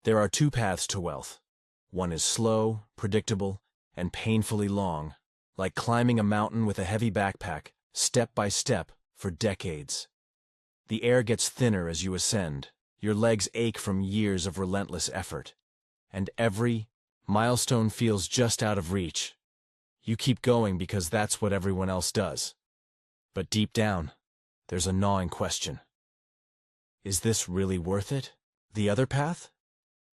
There are two paths to wealth. One is slow, predictable, and painfully long, like climbing a mountain with a heavy backpack, step by step, for decades. The air gets thinner as you ascend, your legs ache from years of relentless effort, and every milestone feels just out of reach. You keep going because that's what everyone else does. But deep down, there's a gnawing question. Is this really worth it? The other path?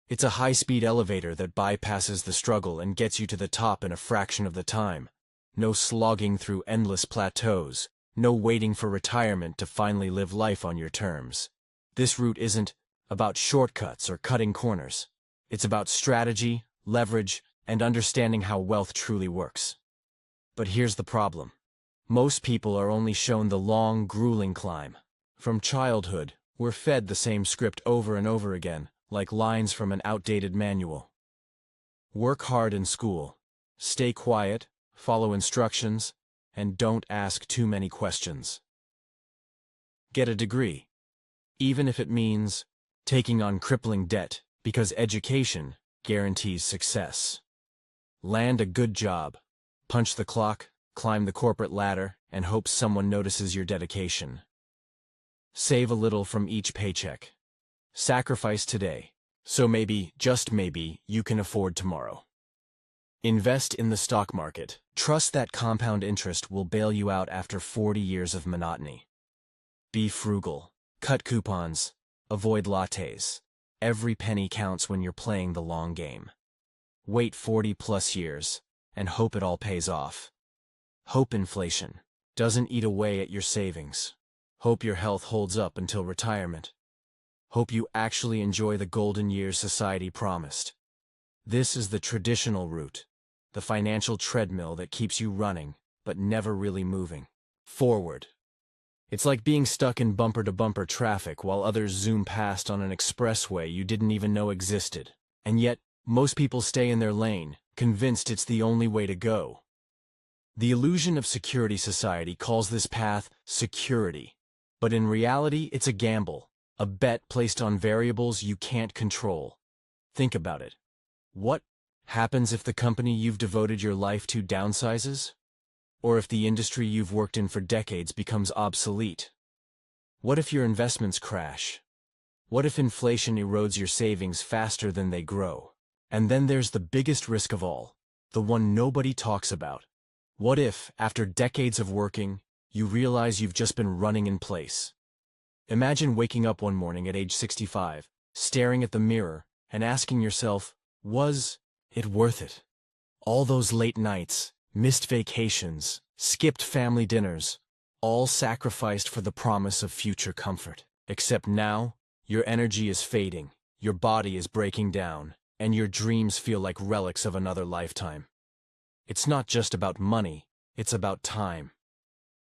It's a high-speed elevator that bypasses the struggle and gets you to the top in a fraction of the time. No slogging through endless plateaus, no waiting for retirement to finally live life on your terms. This route isn't about shortcuts or cutting corners. It's about strategy, leverage, and understanding how wealth truly works. But here's the problem. Most people are only shown the long, grueling climb. From childhood, we're fed the same script over and over again, like lines from an outdated manual. Work hard in school, stay quiet, follow instructions, and don't ask too many questions. Get a degree, even if it means taking on crippling debt, because education guarantees success. Land a good job, punch the clock, climb the corporate ladder, and hope someone notices your dedication. Save a little from each paycheck. Sacrifice today, so maybe, just maybe, you can afford tomorrow. Invest in the stock market. Trust that compound interest will bail you out after 40 years of monotony. Be frugal. Cut coupons. Avoid lattes. Every penny counts when you're playing the long game. Wait 40+ years, and hope it all pays off. Hope inflation doesn't eat away at your savings. Hope your health holds up until retirement. Hope you actually enjoy the golden years society promised. This is the traditional route, the financial treadmill that keeps you running, but never really moving forward. It's like being stuck in bumper-to-bumper traffic while others zoom past on an expressway you didn't even know existed. And yet, most people stay in their lane, convinced it's the only way to go. The illusion of security society calls this path security, but in reality it's a gamble. A bet placed on variables you can't control. Think about it. What happens if the company you've devoted your life to downsizes? Or if the industry you've worked in for decades becomes obsolete? What if your investments crash? What if inflation erodes your savings faster than they grow? And then there's the biggest risk of all, the one nobody talks about. What if, after decades of working, you realize you've just been running in place? Imagine waking up one morning at age 65, staring at the mirror, and asking yourself, was it worth it? All those late nights, missed vacations, skipped family dinners, all sacrificed for the promise of future comfort. Except now, your energy is fading, your body is breaking down, and your dreams feel like relics of another lifetime. It's not just about money, it's about time.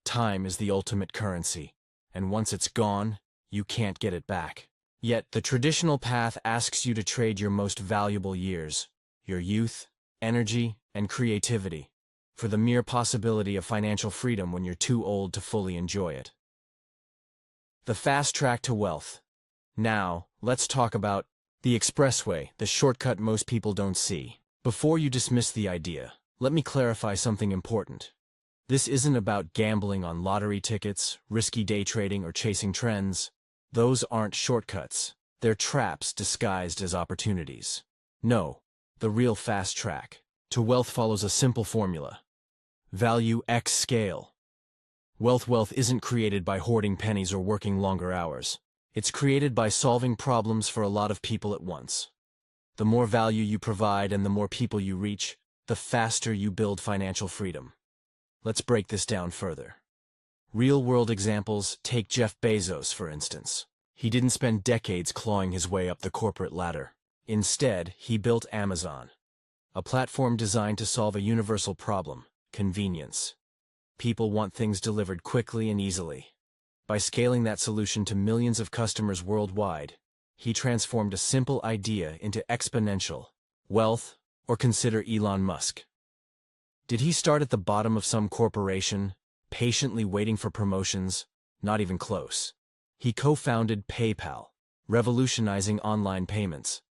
Time is the ultimate currency. And once it's gone, you can't get it back. Yet, the traditional path asks you to trade your most valuable years, your youth, energy, and creativity, for the mere possibility of financial freedom when you're too old to fully enjoy it. The fast track to wealth. Now, let's talk about the expressway, the shortcut most people don't see. Before you dismiss the idea, let me clarify something important. This isn't about gambling on lottery tickets, risky day trading, or chasing trends. Those aren't shortcuts. They're traps disguised as opportunities. No, the real fast track to wealth follows a simple formula. Value X scale. Wealth isn't created by hoarding pennies or working longer hours. It's created by solving problems for a lot of people at once. The more value you provide and the more people you reach, the faster you build financial freedom. Let's break this down further. Real-world examples, take Jeff Bezos, for instance. He didn't spend decades clawing his way up the corporate ladder. Instead, he built Amazon, a platform designed to solve a universal problem: convenience. People want things delivered quickly and easily. By scaling that solution to millions of customers worldwide, he transformed a simple idea into exponential wealth. Or consider Elon Musk. Did he start at the bottom of some corporation, patiently waiting for promotions? Not even close. He co-founded PayPal, revolutionizing online payments.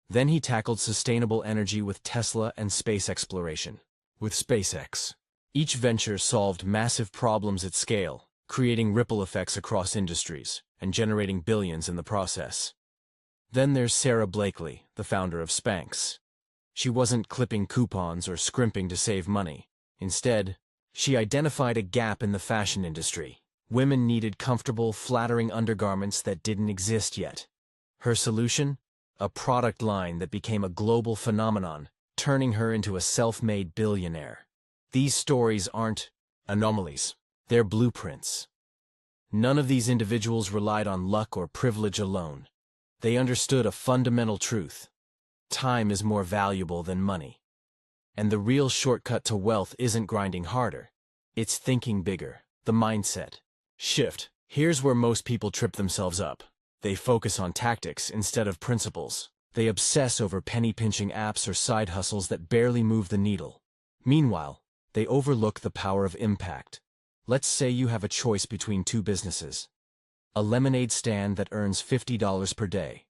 Then he tackled sustainable energy with Tesla and space exploration. With SpaceX, each venture solved massive problems at scale, creating ripple effects across industries and generating billions in the process. Then there's Sarah Blakely, the founder of Spanx. She wasn't clipping coupons or scrimping to save money. Instead, she identified a gap in the fashion industry. Women needed comfortable, flattering undergarments that didn't exist yet. Her solution? A product line that became a global phenomenon, turning her into a self-made billionaire. These stories aren't anomalies. They're blueprints. None of these individuals relied on luck or privilege alone. They understood a fundamental truth. Time is more valuable than money. And the real shortcut to wealth isn't grinding harder. It's thinking bigger. The mindset shift. Here's where most people trip themselves up. They focus on tactics instead of principles. They obsess over penny-pinching apps or side hustles that barely move the needle. Meanwhile, they overlook the power of impact. Let's say you have a choice between two businesses. A lemonade stand that earns $50 per day.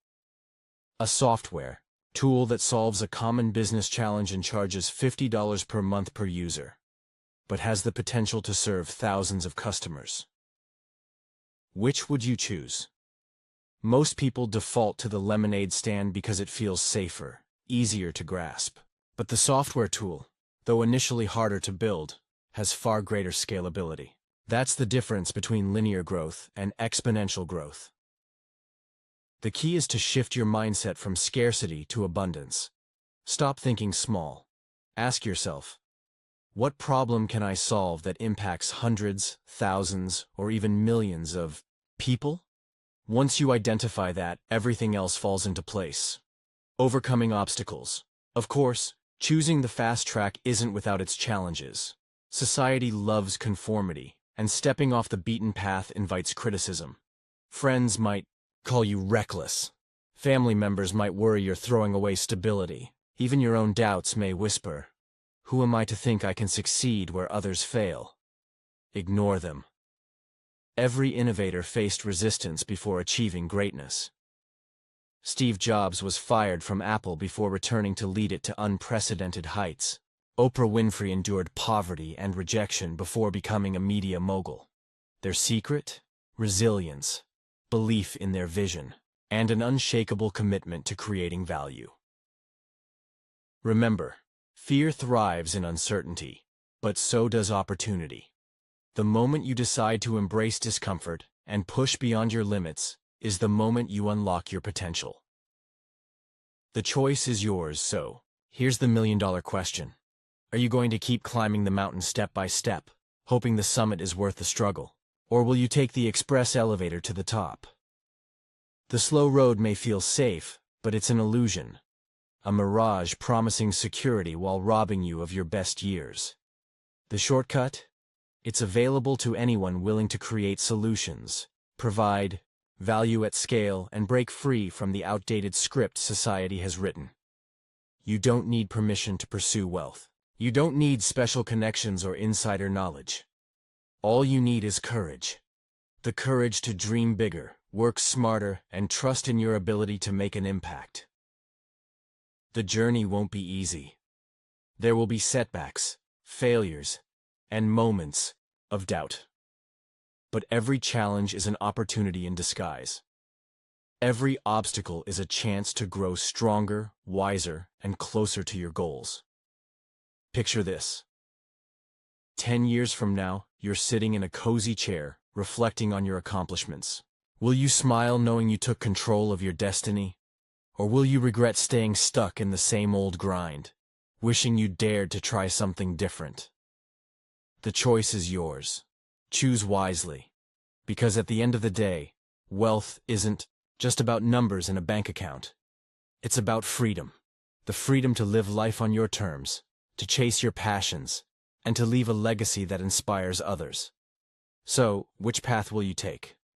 A software tool that solves a common business challenge and charges $50 per month per user, but has the potential to serve thousands of customers. Which would you choose? Most people default to the lemonade stand because it feels safer, easier to grasp. But the software tool, though initially harder to build, has far greater scalability. That's the difference between linear growth and exponential growth. The key is to shift your mindset from scarcity to abundance. Stop thinking small. Ask yourself, what problem can I solve that impacts hundreds, thousands, or even millions of people? Once you identify that, everything else falls into place. Overcoming obstacles. Of course, choosing the fast track isn't without its challenges. Society loves conformity, and stepping off the beaten path invites criticism. Friends might call you reckless. Family members might worry you're throwing away stability. Even your own doubts may whisper, "Who am I to think I can succeed where others fail?" Ignore them. Every innovator faced resistance before achieving greatness. Steve Jobs was fired from Apple before returning to lead it to unprecedented heights. Oprah Winfrey endured poverty and rejection before becoming a media mogul. Their secret? Resilience, belief in their vision, and an unshakable commitment to creating value. Remember, fear thrives in uncertainty, but so does opportunity. The moment you decide to embrace discomfort and push beyond your limits is the moment you unlock your potential. The choice is yours, so here's the million-dollar question. Are you going to keep climbing the mountain step by step, hoping the summit is worth the struggle? Or will you take the express elevator to the top? The slow road may feel safe, but it's an illusion. A mirage promising security while robbing you of your best years. The shortcut? It's available to anyone willing to create solutions, provide value at scale, and break free from the outdated script society has written. You don't need permission to pursue wealth. You don't need special connections or insider knowledge. All you need is courage. The courage to dream bigger, work smarter, and trust in your ability to make an impact. The journey won't be easy. There will be setbacks, failures, and moments of doubt. But every challenge is an opportunity in disguise. Every obstacle is a chance to grow stronger, wiser, and closer to your goals. Picture this. 10 years from now, you're sitting in a cozy chair, reflecting on your accomplishments. Will you smile knowing you took control of your destiny? Or will you regret staying stuck in the same old grind, wishing you dared to try something different? The choice is yours. Choose wisely. Because at the end of the day, wealth isn't just about numbers in a bank account. It's about freedom. The freedom to live life on your terms, to chase your passions, and to leave a legacy that inspires others. So, which path will you take?